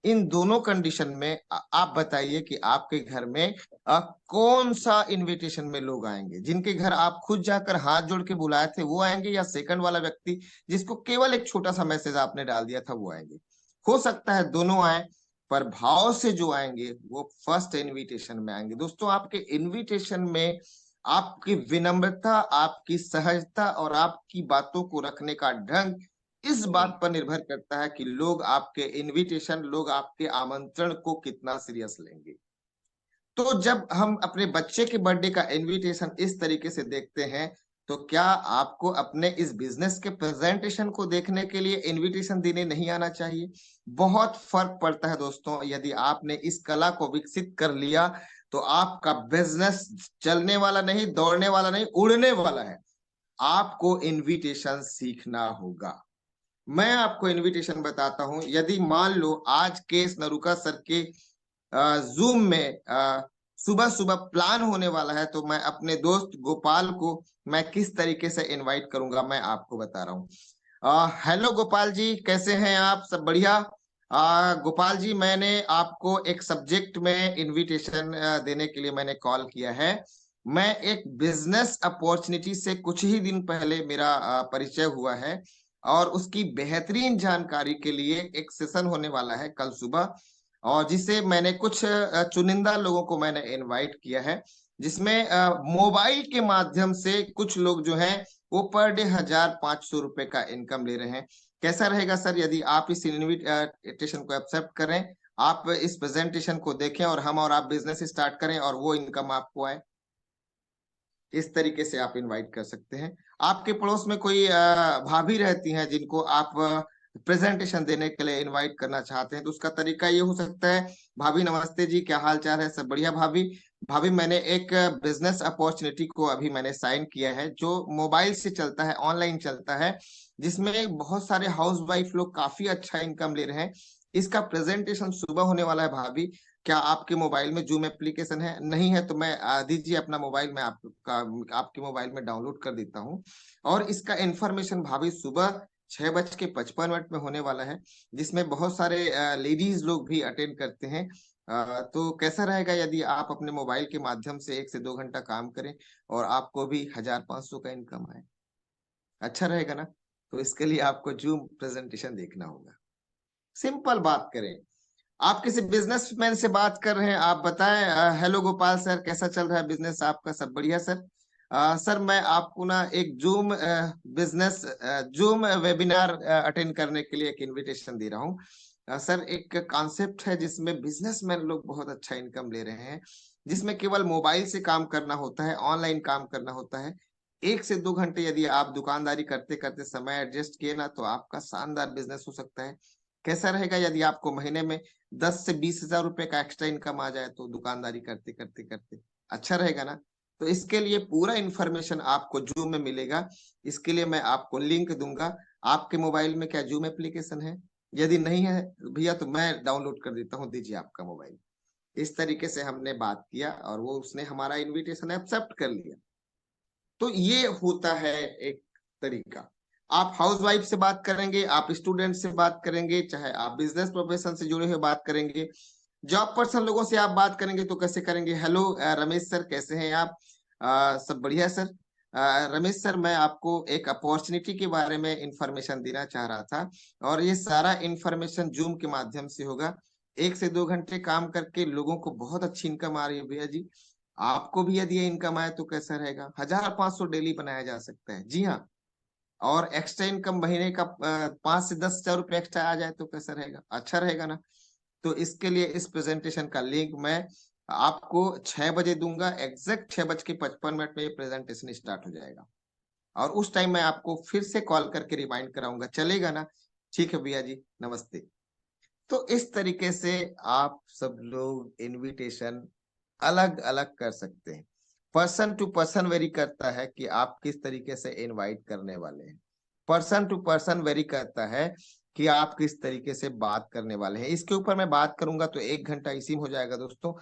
इन दोनों कंडीशन में आप बताइए कि आपके घर में कौन सा इनविटेशन में लोग आएंगे? जिनके घर आप खुद जाकर हाथ जोड़ के बुलाए थे वो आएंगे, या सेकंड वाला व्यक्ति जिसको केवल एक छोटा सा मैसेज आपने डाल दिया था वो आएंगे? हो सकता है दोनों आए, पर भाव से जो आएंगे वो फर्स्ट इनविटेशन में आएंगे। दोस्तों, आपके इनविटेशन में आपकी विनम्रता, आपकी सहजता और आपकी बातों को रखने का ढंग इस बात पर निर्भर करता है कि लोग आपके इनविटेशन, लोग आपके आमंत्रण को कितना सीरियस लेंगे। तो जब हम अपने बच्चे के बर्थडे का इनविटेशन इस तरीके से देखते हैं, तो क्या आपको अपने इस बिजनेस के प्रेजेंटेशन को देखने के लिए इनविटेशन देने नहीं आना चाहिए? बहुत फर्क पड़ता है दोस्तों। यदि आपने इस कला को विकसित कर लिया, तो आपका बिजनेस चलने वाला नहीं, दौड़ने वाला नहीं, उड़ने वाला है। आपको इनविटेशन सीखना होगा। मैं आपको इनविटेशन बताता हूं। यदि मान लो आज केस नरुका सर के जूम में सुबह सुबह प्लान होने वाला है, तो मैं अपने दोस्त गोपाल को मैं किस तरीके से इनवाइट करूंगा, मैं आपको बता रहा हूँ। हेलो गोपाल जी, कैसे हैं आप? सब बढ़िया। गोपाल जी, मैंने आपको एक सब्जेक्ट में इनविटेशन देने के लिए मैंने कॉल किया है। मैं एक बिजनेस अपॉर्चुनिटी से कुछ ही दिन पहले मेरा परिचय हुआ है, और उसकी बेहतरीन जानकारी के लिए एक सेशन होने वाला है कल सुबह, और जिसे मैंने कुछ चुनिंदा लोगों को मैंने इनवाइट किया है, जिसमें मोबाइल के माध्यम से कुछ लोग जो हैं वो पर डे 1500 रुपए का इनकम ले रहे हैं। कैसा रहेगा सर यदि आप इस इनविटेशन को एक्सेप्ट करें, आप इस प्रेजेंटेशन को देखें और हम और आप बिजनेस स्टार्ट करें और वो इनकम आपको आए? इस तरीके से आप इनवाइट कर सकते हैं। आपके पड़ोस में कोई भाभी रहती हैं जिनको आप प्रेजेंटेशन देने के लिए इनवाइट करना चाहते हैं, तो उसका तरीका ये हो सकता है, भाभी नमस्ते जी, क्या हाल चाल है? सब बढ़िया भाभी। भाभी, मैंने एक बिजनेस अपॉर्चुनिटी को अभी मैंने साइन किया है, जो मोबाइल से चलता है, ऑनलाइन चलता है, जिसमें बहुत सारे हाउस वाइफ लोग काफी अच्छा इनकम ले रहे हैं। इसका प्रेजेंटेशन सुबह होने वाला है भाभी। क्या आपके मोबाइल में जूम एप्लीकेशन है? नहीं है तो मैं दीजिए अपना मोबाइल में आपका, आपके मोबाइल में डाउनलोड कर देता हूँ। और इसका इंफॉर्मेशन भाभी सुबह 6:55 में होने वाला है, जिसमें बहुत सारे लेडीज लोग भी अटेंड करते हैं। तो कैसा रहेगा यदि आप अपने मोबाइल के माध्यम से 1 से 2 घंटा काम करें और आपको भी 1500 का इनकम आए? अच्छा रहेगा ना? तो इसके लिए आपको जूम प्रेजेंटेशन देखना होगा। सिंपल बात करें, आप किसी बिजनेसमैन से बात कर रहे हैं, आप बताएं, हेलो गोपाल सर, कैसा चल रहा है बिजनेस आपका? सब बढ़िया सर। सर, मैं आपको ना एक zoom business zoom webinar attend करने के लिए एक इनविटेशन दे रहा हूँ। सर, एक कॉन्सेप्ट है जिसमें बिजनेसमैन लोग बहुत अच्छा इनकम ले रहे हैं, जिसमें केवल मोबाइल से काम करना होता है, ऑनलाइन काम करना होता है। 1 से 2 घंटे यदि आप दुकानदारी करते करते समय एडजस्ट किए ना, तो आपका शानदार बिजनेस हो सकता है। कैसा रहेगा यदि आपको महीने में 10 से 20 हजार रुपए का एक्स्ट्रा इनकम आ जाए, तो दुकानदारी करते करते करते अच्छा रहेगा ना? तो इसके लिए पूरा इंफॉर्मेशन आपको जूम में मिलेगा। इसके लिए मैं आपको लिंक दूंगा। आपके मोबाइल में क्या जूम एप्लीकेशन है? यदि नहीं है भैया तो मैं डाउनलोड कर देता हूँ, दीजिए आपका मोबाइल। इस तरीके से हमने बात किया और वो उसने हमारा इनविटेशन एक्सेप्ट कर लिया। तो ये होता है एक तरीका। आप हाउसवाइफ से बात करेंगे, आप स्टूडेंट से बात करेंगे, चाहे आप बिजनेस प्रोफेशन से जुड़े हुए बात करेंगे, जॉब पर्सन लोगों से आप बात करेंगे तो कैसे करेंगे? हेलो रमेश सर, कैसे हैं आप? सब बढ़िया सर। रमेश सर, मैं आपको एक अपॉर्चुनिटी के बारे में इंफॉर्मेशन देना चाह रहा था, और ये सारा इंफॉर्मेशन जूम के माध्यम से होगा। 1 से 2 घंटे काम करके लोगों को बहुत अच्छी इनकम आ रही है भैया जी। आपको भी यदि ये इनकम आए तो कैसा रहेगा? 1,500 डेली बनाया जा सकता है, जी हाँ। और एक्स्ट्रा इनकम महीने का 5 से 10 हजार रुपये एक्स्ट्रा आ जाए तो कैसा रहेगा? अच्छा रहेगा ना? तो इसके लिए इस प्रेजेंटेशन का लिंक मैं आपको 6 बजे दूंगा। एग्जैक्ट 6:55 में ये प्रेजेंटेशन स्टार्ट हो जाएगा, और उस टाइम मैं आपको फिर से कॉल करके रिमाइंड कराऊंगा। चलेगा ना? ठीक है भैया जी, नमस्ते। तो इस तरीके से आप सब लोग इनविटेशन अलग अलग कर सकते हैं। पर्सन टू पर्सन वेरी करता है कि आप किस तरीके से इनवाइट करने वाले हैं। पर्सन टू पर्सन वेरी करता है कि आप किस तरीके से बात करने वाले हैं। इसके ऊपर मैं बात करूंगा तो 1 घंटा इसी में हो जाएगा दोस्तों।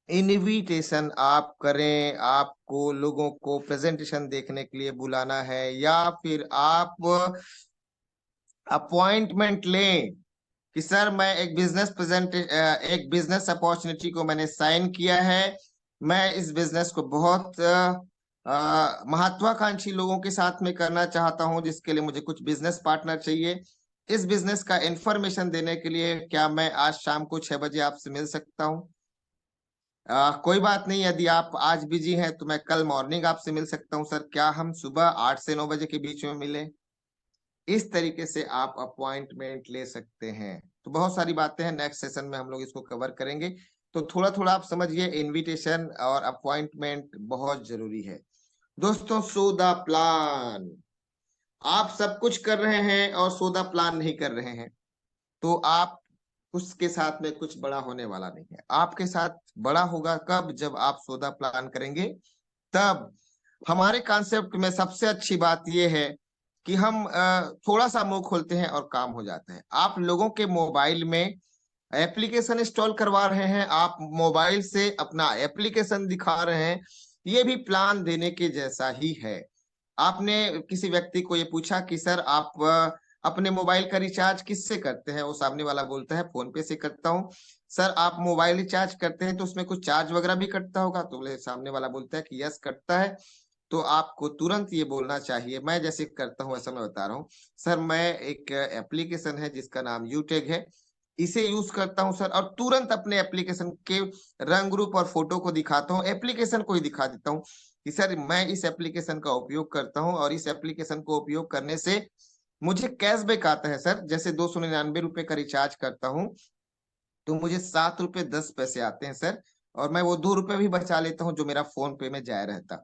इनविटेशन आप करें, आपको लोगों को प्रेजेंटेशन देखने के लिए बुलाना है, या फिर आप अपॉइंटमेंट लें कि सर मैं एक बिजनेस अपॉर्चुनिटी को मैंने साइन किया है, मैं इस बिजनेस को बहुत महत्वाकांक्षी लोगों के साथ में करना चाहता हूं, जिसके लिए मुझे कुछ बिजनेस पार्टनर चाहिए। इस बिजनेस का इंफॉर्मेशन देने के लिए क्या मैं आज शाम को 6 बजे आपसे मिल सकता हूं? कोई बात नहीं, यदि आप आज बिजी हैं तो मैं कल मॉर्निंग आपसे मिल सकता हूं सर। क्या हम सुबह 8 से 9 बजे के बीच में मिलें? इस तरीके से आप अपॉइंटमेंट ले सकते हैं। तो बहुत सारी बातें हैं, नेक्स्ट सेशन में हम लोग इसको कवर करेंगे। तो थोड़ा थोड़ा आप समझिए, इनविटेशन और अपॉइंटमेंट बहुत जरूरी है दोस्तों। सो द प्लान, आप सब कुछ कर रहे हैं और सो द प्लान नहीं कर रहे हैं तो आप उसके साथ में कुछ बड़ा होने वाला नहीं है। आपके साथ बड़ा होगा कब? जब आप सौदा प्लान करेंगे तब। हमारे कॉन्सेप्ट में सबसे अच्छी बात यह है कि हम थोड़ा सा मुंह खोलते हैं और काम हो जाता है। आप लोगों के मोबाइल में एप्लीकेशन इंस्टॉल करवा रहे हैं, आप मोबाइल से अपना एप्लीकेशन दिखा रहे हैं, ये भी प्लान देने के जैसा ही है। आपने किसी व्यक्ति को ये पूछा कि सर आप अपने मोबाइल का रिचार्ज किससे करते हैं? वो सामने वाला बोलता है फोन पे से करता हूँ। सर आप मोबाइल रिचार्ज करते हैं तो उसमें कुछ चार्ज वगैरह भी कटता होगा? तो बोले, सामने वाला बोलता है कि यस कटता है। तो आपको तुरंत ये बोलना चाहिए, मैं जैसे करता हूँ ऐसा मैं बता रहा हूँ सर, मैं एक एप्लीकेशन है जिसका नाम यूटेग है, इसे यूज करता हूं सर, और तुरंत अपने एप्लीकेशन के रंग रूप और फोटो को दिखाता हूँ, एप्लीकेशन को ही दिखा देता हूँ कि सर मैं इस एप्लीकेशन का उपयोग करता हूँ, और इस एप्लीकेशन को उपयोग करने से मुझे कैशबैक आता है सर। जैसे 299 रुपए का रिचार्ज करता हूँ तो मुझे 7 रुपए 10 पैसे आते हैं सर, और मैं वो 2 रुपए भी बचा लेता हूँ जो मेरा फोन पे में जाया रहता।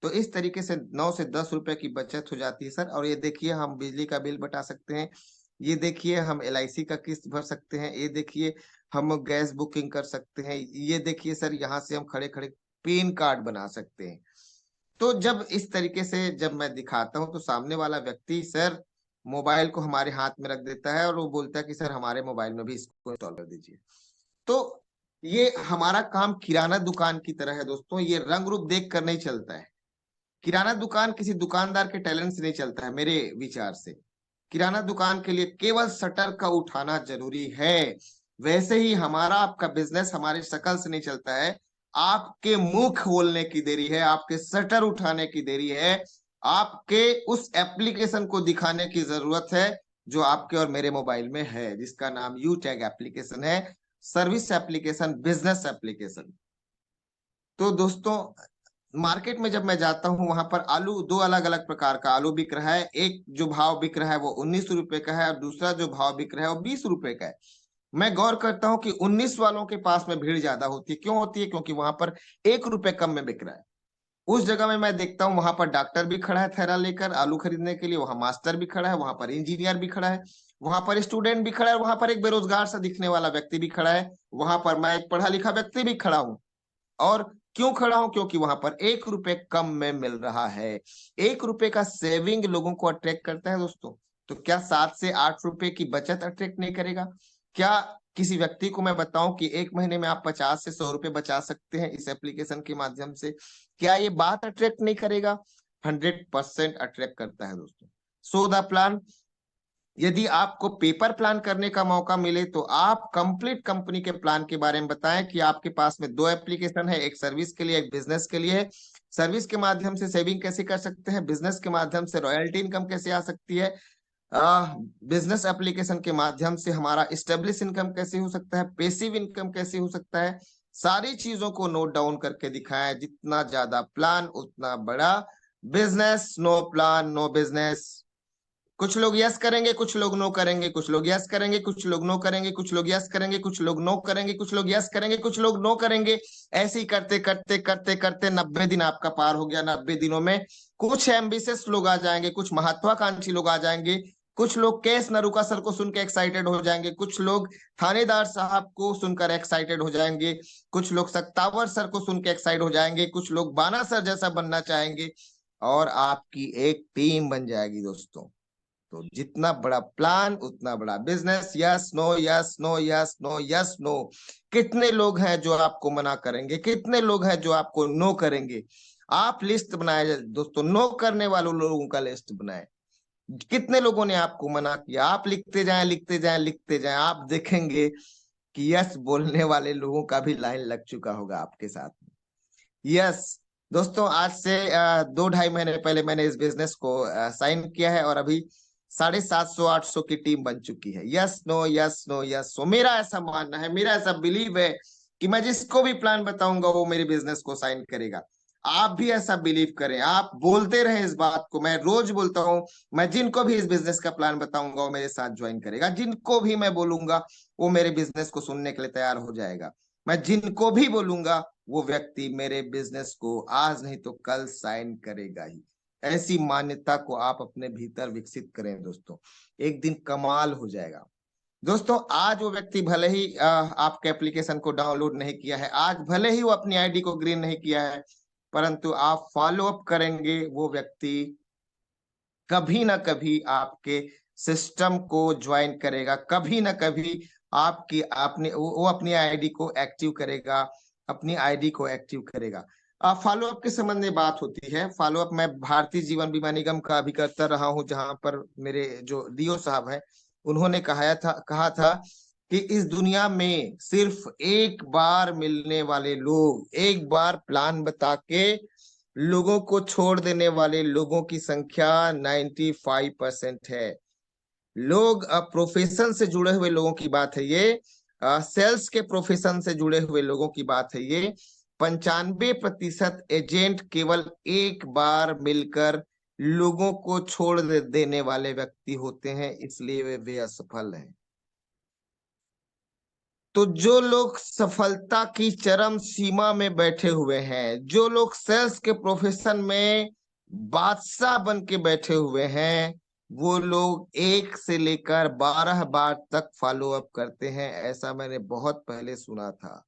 तो इस तरीके से 9 से 10 रुपए की बचत हो जाती है सर। और ये देखिए, हम बिजली का बिल बता सकते हैं, ये देखिए हम LIC का किस्त भर सकते हैं, ये देखिए हम गैस बुकिंग कर सकते हैं, ये देखिए सर यहाँ से हम खड़े खड़े पैन कार्ड बना सकते हैं। तो जब इस तरीके से जब मैं दिखाता हूं तो सामने वाला व्यक्ति सर मोबाइल को हमारे हाथ में रख देता है और वो बोलता है कि सर हमारे मोबाइल में भी इसको इंस्टॉल कर दीजिए। तो ये हमारा काम किराना दुकान की तरह है दोस्तों, ये रंग रूप देख कर नहीं चलता है। किराना दुकान किसी दुकानदार के टैलेंट से नहीं चलता है मेरे विचार से। किराना दुकान के लिए केवल शटर का उठाना जरूरी है। वैसे ही हमारा आपका बिजनेस हमारे शकल से नहीं चलता है, आपके मुंह खोलने की देरी है, आपके शटर उठाने की देरी है, आपके उस एप्लीकेशन को दिखाने की जरूरत है जो आपके और मेरे मोबाइल में है, जिसका नाम यू टैग एप्लीकेशन है, सर्विस एप्लीकेशन, बिजनेस एप्लीकेशन। तो दोस्तों, मार्केट में जब मैं जाता हूं वहां पर आलू, दो अलग अलग प्रकार का आलू बिक रहा है। एक जो भाव बिक रहा है वो 19 रुपए का है, और दूसरा जो भाव बिक रहा है वो 20 रुपए का है। मैं गौर करता हूं कि 19 वालों के पास में भीड़ ज्यादा होती है। क्यों होती है? क्योंकि वहां पर 1 रुपए कम में बिक रहा है। उस जगह में मैं देखता हूँ वहां पर डॉक्टर भी खड़ा है थैला लेकर आलू खरीदने के लिए, वहां मास्टर भी खड़ा है, वहां पर इंजीनियर भी खड़ा है, वहां पर स्टूडेंट भी खड़ा है, वहां पर एक बेरोजगार सा दिखने वाला व्यक्ति भी खड़ा है, वहां पर मैं एक पढ़ा लिखा व्यक्ति भी खड़ा हूँ। और क्यों खड़ा हूं? क्योंकि वहां पर 1 रुपए कम में मिल रहा है। 1 रुपए का सेविंग लोगों को अट्रैक्ट करता है दोस्तों। तो क्या 7 से 8 रुपए की बचत अट्रैक्ट नहीं करेगा? क्या किसी व्यक्ति को मैं बताऊं कि एक महीने में आप 50 से 100 रुपए बचा सकते हैं इस एप्लीकेशन के माध्यम से? क्या ये बात अट्रैक्ट नहीं करेगा? 100% अट्रैक्ट करता है दोस्तों। सो द प्लान, यदि आपको पेपर प्लान करने का मौका मिले तो आप कंप्लीट कंपनी के प्लान के बारे में बताएं कि आपके पास में 2 एप्लीकेशन है, एक सर्विस के लिए, एक बिजनेस के लिए है। सर्विस के माध्यम से सेविंग कैसे कर सकते हैं, बिजनेस के माध्यम से रॉयल्टी इनकम कैसे आ सकती है, बिजनेस एप्लीकेशन के माध्यम से हमारा स्टेब्लिश इनकम कैसे हो सकता है, पेसिव इनकम कैसे हो सकता है, सारी चीजों को नोट डाउन करके दिखाएं। जितना ज्यादा प्लान उतना बड़ा business. No plan no business. कुछ लोग यस करेंगे, कुछ लोग नो करेंगे, कुछ लोग यस करेंगे, कुछ लोग नो करेंगे, कुछ लोग यस करेंगे, कुछ लोग नो करेंगे, कुछ लोग यस करेंगे, कुछ लोग नो करेंगे। ऐसे ही करते करते करते करते 90 दिन आपका पार हो गया। 90 दिनों में कुछ एम्बिशियस लोग आ जाएंगे, कुछ महत्वाकांक्षी लोग आ जाएंगे, कुछ लोग केस नरुका सर को सुन के एक्साइटेड हो जाएंगे, कुछ लोग थानेदार साहब को सुनकर एक्साइटेड हो जाएंगे, कुछ लोग सत्तावर सर को सुन के एक्साइटेड हो जाएंगे, कुछ लोग बाना सर जैसा बनना चाहेंगे, और आपकी एक टीम बन जाएगी दोस्तों। तो जितना बड़ा प्लान उतना बड़ा business. Yes no yes no yes no yes no. कितने लोग हैं जो आपको मना करेंगे, कितने लोग हैं जो आपको नो करेंगे? आप लिस्ट बनाए दोस्तों, नो करने वालों लोगों का लिस्ट बनाए। कितने लोगों ने आपको मना किया? आप लिखते जाएं लिखते जाएं लिखते जाएं, आप देखेंगे कि यस बोलने वाले लोगों का भी लाइन लग चुका होगा आपके साथ में। यस दोस्तों, आज से 2 ढाई महीने पहले मैंने इस बिजनेस को साइन किया है और अभी 750-800 की टीम बन चुकी है। Yes no yes no yes no. मेरा ऐसा मानना है, मेरा ऐसा बिलीव है कि मैं जिसको भी प्लान बताऊंगा वो मेरे बिजनेस को साइन करेगा। आप भी ऐसा बिलीव करें, आप बोलते रहें इस बात को। मैं रोज बोलता हूं, मैं जिनको भी इस बिजनेस का प्लान बताऊंगा वो मेरे साथ ज्वाइन करेगा। जिनको भी मैं बोलूंगा वो मेरे बिजनेस को सुनने के लिए तैयार हो जाएगा। मैं जिनको भी बोलूंगा वो व्यक्ति मेरे बिजनेस को आज नहीं तो कल साइन करेगा ही। ऐसी मान्यता को आप अपने भीतर विकसित करें दोस्तों, एक दिन कमाल हो जाएगा। दोस्तों, आज वो व्यक्ति भले ही आपके एप्लीकेशन को डाउनलोड नहीं किया है, आज भले ही वो अपनी आईडी को ग्रीन नहीं किया है, परंतु आप फॉलो अप करेंगे, वो व्यक्ति कभी ना कभी आपके सिस्टम को ज्वाइन करेगा, कभी ना कभी आपकी आपने वो अपनी आईडी को एक्टिव करेगा, अपनी आईडी को एक्टिव करेगा। फॉलो अप के संबंध में बात होती है। फॉलो अप मैं भारतीय जीवन बीमा निगम का भी करता रहा हूं, जहां पर मेरे जो डीओ साहब हैं उन्होंने कहा था कि इस दुनिया में सिर्फ एक बार मिलने वाले लोग, एक बार प्लान बता के लोगों को छोड़ देने वाले लोगों की संख्या 95% है। लोग प्रोफेशन से जुड़े हुए लोगों की बात है ये, सेल्स के प्रोफेशन से जुड़े हुए लोगों की बात है ये। 95% एजेंट केवल एक बार मिलकर लोगों को छोड़ देने वाले व्यक्ति होते हैं, इसलिए वे असफल हैं। तो जो लोग सफलता की चरम सीमा में बैठे हुए हैं, जो लोग सेल्स के प्रोफेशन में बादशाह बन के बैठे हुए हैं, वो लोग 1 से लेकर 12 बार तक फॉलो अप करते हैं। ऐसा मैंने बहुत पहले सुना था।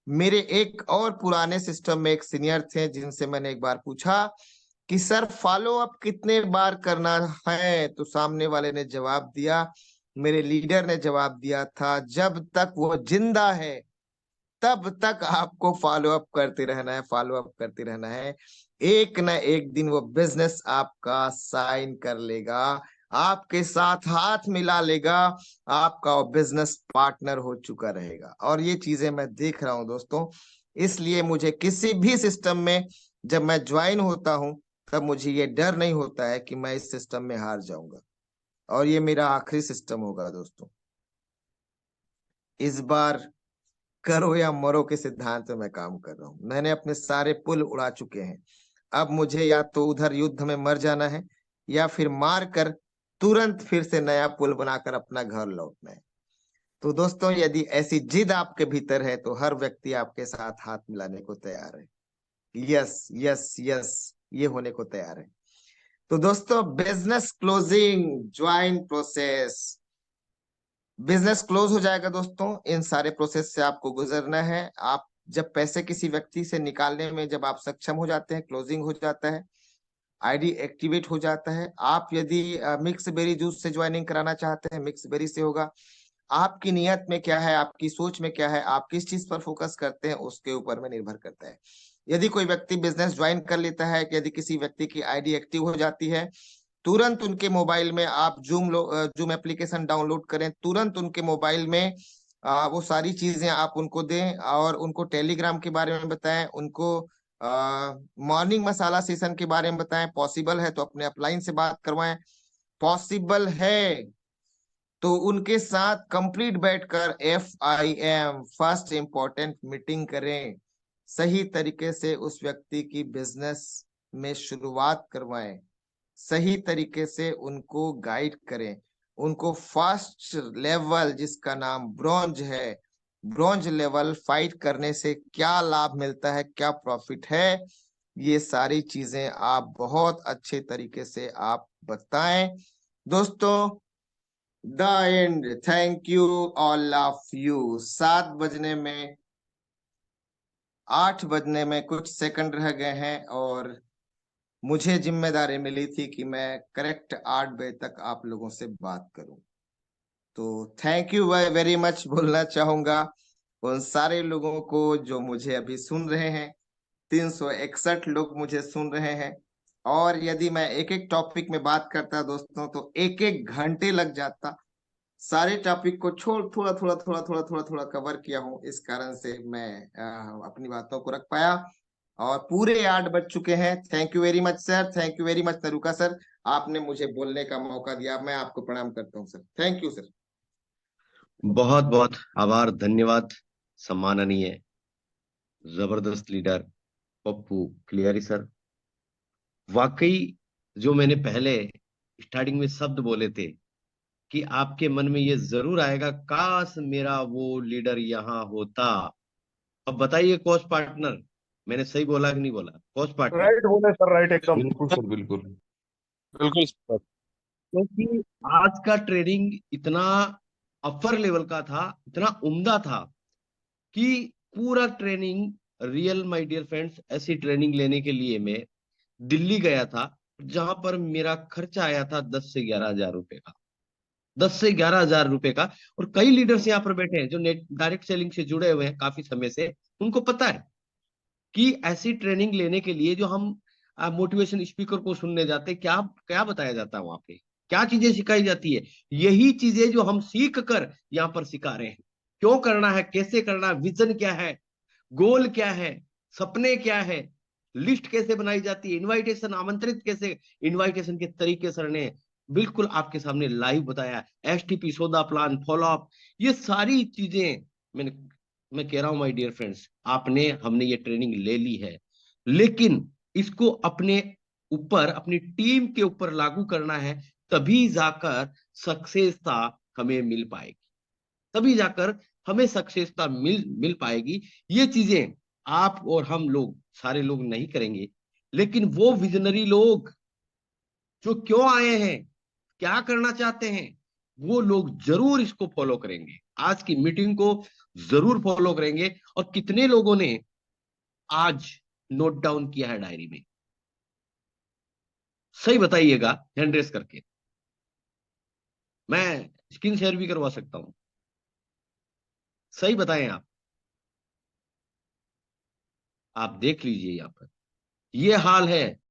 मेरे एक और पुराने सिस्टम में एक सीनियर थे, जिनसे मैंने एक बार पूछा कि सर फॉलो अप कितने बार करना है, तो सामने वाले ने जवाब दिया, मेरे लीडर ने जवाब दिया था, जब तक वो जिंदा है तब तक आपको फॉलो अप करते रहना है, फॉलो अप करते रहना है। एक ना एक दिन वो बिजनेस आपका साइन कर लेगा, आपके साथ हाथ मिला लेगा, आपका वो बिजनेस पार्टनर हो चुका रहेगा। और ये चीजें मैं देख रहा हूं दोस्तों, इसलिए मुझे किसी भी सिस्टम में जब मैं ज्वाइन होता हूं तब मुझे ये डर नहीं होता है कि मैं इस सिस्टम में हार जाऊंगा और ये मेरा आखिरी सिस्टम होगा दोस्तों। इस बार करो या मरो के सिद्धांत में मैं काम कर रहा हूं। मैंने अपने सारे पुल उड़ा चुके हैं। अब मुझे या तो उधर युद्ध में मर जाना है या फिर मार कर तुरंत फिर से नया पुल बनाकर अपना घर लौटना है। तो दोस्तों, यदि ऐसी जिद आपके भीतर है तो हर व्यक्ति आपके साथ हाथ मिलाने को तैयार है। यस यस यस, ये होने को तैयार है। तो दोस्तों, business closing join process, business close हो जाएगा दोस्तों। इन सारे प्रोसेस से आपको गुजरना है। आप जब पैसे किसी व्यक्ति से निकालने में जब आप सक्षम हो जाते हैं, क्लोजिंग हो जाता है, आईडी एक्टिवेट हो जाता है। आप यदि मिक्स बेरी जूस से ज्वाइनिंग कराना चाहते हैं, मिक्स बेरी से होगा। आपकी नियत में क्या है, आपकी सोच में क्या है, आप किस चीज पर फोकस करते हैं, उसके ऊपर में निर्भर करता है। यदि कोई व्यक्ति बिजनेस ज्वाइन कर लेता है, कि यदि किसी व्यक्ति की आईडी एक्टिव हो जाती है, तुरंत उनके मोबाइल में आप जूम एप्लीकेशन डाउनलोड करें, तुरंत उनके मोबाइल में वो सारी चीजें आप उनको दें, और उनको टेलीग्राम के बारे में बताएं, उनको मॉर्निंग मसाला सेशन के बारे में बताएं। पॉसिबल है तो अपने अपलाइन से बात करवाएं, पॉसिबल है तो उनके साथ कंप्लीट बैठकर FIM, फर्स्ट इंपॉर्टेंट मीटिंग करें। सही तरीके से उस व्यक्ति की बिजनेस में शुरुआत करवाएं, सही तरीके से उनको गाइड करें, उनको फर्स्ट लेवल जिसका नाम ब्रॉन्ज है, ब्रॉन्ज लेवल फाइट करने से क्या लाभ मिलता है, क्या प्रॉफिट है, ये सारी चीजें आप बहुत अच्छे तरीके से आप बताएं। दोस्तों, the end, thank you all of you. 8 बजने में कुछ सेकंड रह गए हैं, और मुझे जिम्मेदारी मिली थी कि मैं करेक्ट 8 बजे तक आप लोगों से बात करूं। तो थैंक यू वेरी मच बोलना चाहूंगा उन सारे लोगों को जो मुझे अभी सुन रहे हैं। 361 लोग मुझे सुन रहे हैं, और यदि मैं एक एक टॉपिक में बात करता दोस्तों तो एक एक घंटे लग जाता। सारे टॉपिक को छोड़ थोड़ा थोड़ा थोड़ा थोड़ा थोड़ा थोड़ा कवर किया हूँ, इस कारण से मैं अपनी बातों को रख पाया। और पूरे 8 बज चुके हैं। Thank you very much sir, thank you very much तरुका सर, आपने मुझे बोलने का मौका दिया। मैं आपको प्रणाम करता हूँ सर, थैंक यू सर।
बहुत बहुत आभार, धन्यवाद। सम्माननीय जबरदस्त लीडर पप्पू क्लियरी सर। वाकई जो मैंने पहले स्टार्टिंग में शब्द बोले थे कि आपके मन में ये जरूर आएगा, काश मेरा वो लीडर यहाँ होता। अब बताइए कोच पार्टनर, मैंने सही बोला कि नहीं बोला? कोच पार्टनर,
राइट बोले सर, राइट, एकदम बिल्कुल सर, बिल्कुल बिल्कुल सर।
क्योंकि आज का ट्रेनिंग इतना अपर लेवल का था, इतना उम्दा था कि पूरा training real, my dear friends, ऐसी ट्रेनिंग लेने के लिए मैं दिल्ली गया था, जहां पर मेरा खर्चा आया था 10 से 11 हजार रुपए का। 10 से 11 हजार रुपए का। और कई लीडर्स यहाँ पर बैठे हैं जो नेट डायरेक्ट सेलिंग से जुड़े हुए हैं काफी समय से, उनको पता है कि ऐसी ट्रेनिंग लेने के लिए जो हम मोटिवेशन स्पीकर को सुनने जाते हैं, क्या क्या बताया जाता है वहां पे, क्या चीजें सिखाई जाती है, यही चीजें जो हम सीख कर यहाँ पर सिखा रहे हैं। क्यों करना है, कैसे करना है, विजन क्या है, गोल क्या है, सपने क्या है, लिस्ट कैसे बनाई जाती है, इनवाइटेशन आमंत्रित कैसे, इनवाइटेशन के तरीके सर ने बिल्कुल आपके सामने लाइव बताया। STP, सौदा प्लान, फॉलो अप, ये सारी चीजें मैंने, मैं कह रहा हूं माय डियर फ्रेंड्स, आपने, हमने ये ट्रेनिंग ले ली है, लेकिन इसको अपने ऊपर, अपनी टीम के ऊपर लागू करना है। तभी जाकर सक्सेसता हमें मिल पाएगी, तभी जाकर हमें सक्सेसता मिल मिल पाएगी। ये चीजें आप और हम लोग, सारे लोग नहीं करेंगे, लेकिन वो विजनरी लोग जो क्यों आए हैं, क्या करना चाहते हैं, वो लोग जरूर इसको फॉलो करेंगे, आज की मीटिंग को जरूर फॉलो करेंगे। और कितने लोगों ने आज नोट डाउन किया है डायरी में? सही बताइएगा हैंड रेस करके, मैं स्क्रीन शेयर भी करवा सकता हूं। सही बताएं आप देख लीजिए यहाँ पर ये हाल है।